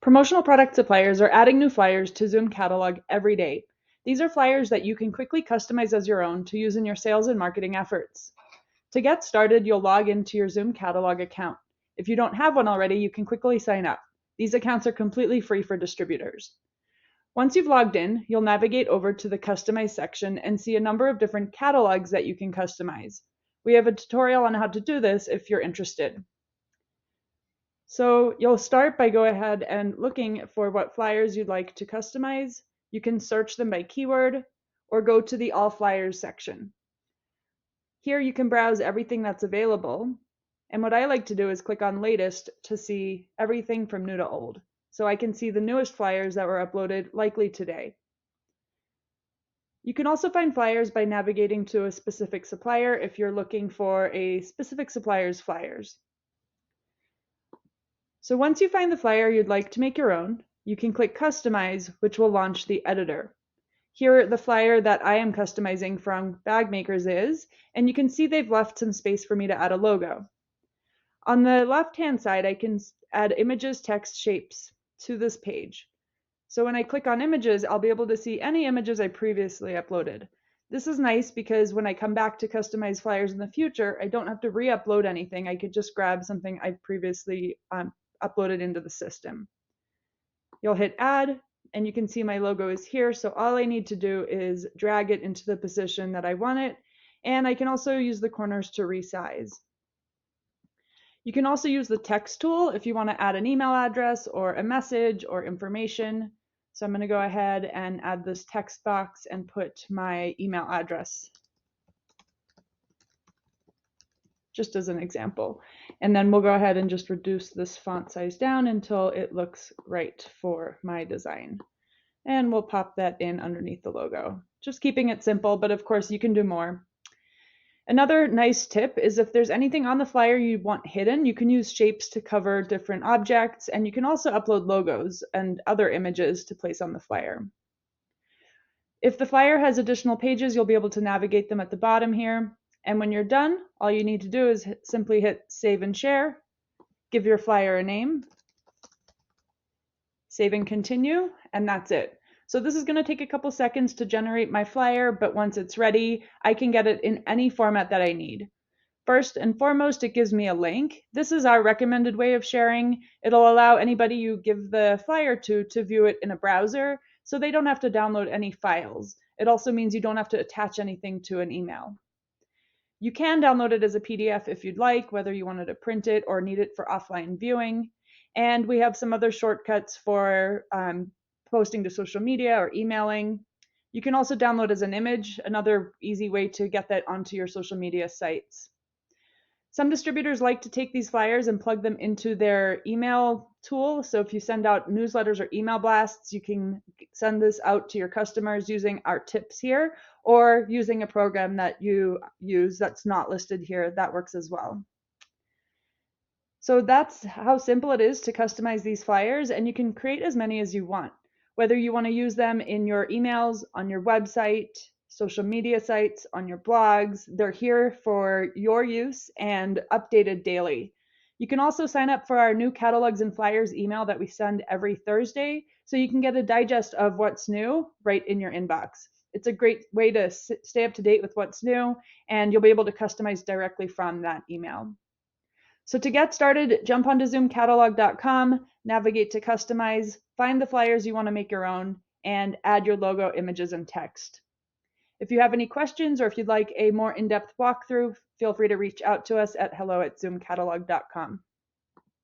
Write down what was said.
Promotional product suppliers are adding new flyers to ZOOMcatalog every day. These are flyers that you can quickly customize as your own to use in your sales and marketing efforts. To get started, you'll log into your ZOOMcatalog account. If you don't have one already, you can quickly sign up. These accounts are completely free for distributors. Once you've logged in, you'll navigate over to the Customize section and see a number of different catalogs that you can customize. We have a tutorial on how to do this if you're interested. So you'll start by go ahead and looking for what flyers you'd like to customize. You can search them by keyword or go to the All Flyers section. Here you can browse everything that's available. And what I like to do is click on Latest to see everything from new to old. So I can see the newest flyers that were uploaded likely today. You can also find flyers by navigating to a specific supplier if you're looking for a specific supplier's flyers. So once you find the flyer you'd like to make your own, you can click Customize, which will launch the editor. Here, the flyer that I am customizing from Bag Makers is, and you can see they've left some space for me to add a logo. On the left-hand side, I can add images, text, shapes to this page. So when I click on images, I'll be able to see any images I previously uploaded. This is nice because when I come back to customize flyers in the future, I don't have to re-upload anything. I could just grab something I've previously uploaded into the system. You'll hit add and you can see my logo is here. So all I need to do is drag it into the position that I want it. And I can also use the corners to resize. You can also use the text tool if you want to add an email address or a message or information. So I'm going to go ahead and add this text box and put my email address, just as an example. And then we'll go ahead and just reduce this font size down until it looks right for my design. And we'll pop that in underneath the logo, just keeping it simple, but of course you can do more. Another nice tip is if there's anything on the flyer you want hidden, you can use shapes to cover different objects, and you can also upload logos and other images to place on the flyer. If the flyer has additional pages, you'll be able to navigate them at the bottom here. And when you're done, all you need to do is simply hit Save and Share, give your flyer a name, save and continue, and that's it. So this is going to take a couple seconds to generate my flyer, but once it's ready, I can get it in any format that I need. First and foremost, it gives me a link. This is our recommended way of sharing. It'll allow anybody you give the flyer to view it in a browser, so they don't have to download any files. It also means you don't have to attach anything to an email. You can download it as a PDF if you'd like, whether you wanted to print it or need it for offline viewing. And we have some other shortcuts for posting to social media or emailing. You can also download as an image, another easy way to get that onto your social media sites. Some distributors like to take these flyers and plug them into their email tool. So if you send out newsletters or email blasts, you can send this out to your customers using our tips here or using a program that you use that's not listed here. That works as well. So that's how simple it is to customize these flyers, and you can create as many as you want. Whether you want to use them in your emails, on your website, social media sites, on your blogs, they're here for your use and updated daily. You can also sign up for our new catalogs and flyers email that we send every Thursday, so you can get a digest of what's new right in your inbox. It's a great way to stay up to date with what's new, and you'll be able to customize directly from that email. So to get started, jump onto ZOOMcatalog.com, navigate to Customize, find the flyers you want to make your own, and add your logo, images, and text. If you have any questions or if you'd like a more in-depth walkthrough, feel free to reach out to us at hello@zoomcatalog.com.